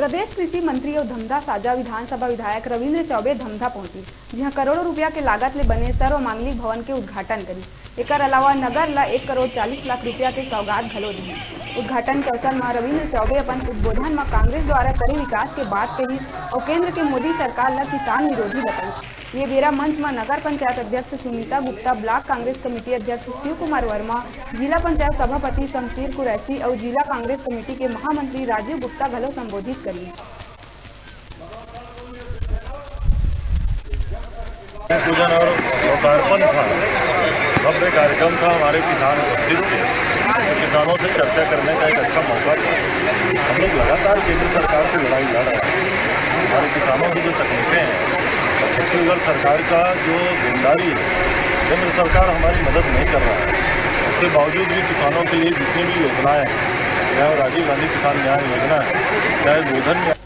प्रदेश कृषि मंत्री और धमधा साझा विधानसभा विधायक रविंद्र चौबे धमधा पहुंची, जहां करोड़ों रुपया के लागत ले बने सर्वमांगलिक भवन के उद्घाटन करी। एकर अलावा नगर ला 1 करोड़ 40 लाख रुपया के सौगात घलो दी। उद्घाटन के अवसर में रविंद्र चौबे अपन उद्बोधन में कांग्रेस द्वारा करे विकास के बात कही और केंद्र के मोदी सरकार ला किसान विरोधी बताई। ये बेरा मंच में नगर पंचायत अध्यक्ष सुनीता गुप्ता, ब्लॉक कांग्रेस कमेटी अध्यक्ष शिव कुमार वर्मा, जिला पंचायत सभापति शमशीर कुरैशी और जिला कांग्रेस कमेटी के महामंत्री राजीव गुप्ता घलो संबोधित करी। पूजन और लोकार्पण था, भव्य कार्यक्रम था। हमारे किसान उपस्थित थे, किसानों से चर्चा करने का एक अच्छा मौका था। हम लोग लगातार केंद्र सरकार से लड़ाई लड़ रहे हैं। हमारे किसानों की जो तकलीफें हैं, छत्तीसगढ़ सरकार का जो जिम्मेदारी है, केंद्र सरकार हमारी मदद नहीं कर रहा है। उसके बावजूद भी किसानों के लिए जितनी भी योजनाएं हैं, चाहे राजीव गांधी किसान न्याय योजना है, चाहे गोधन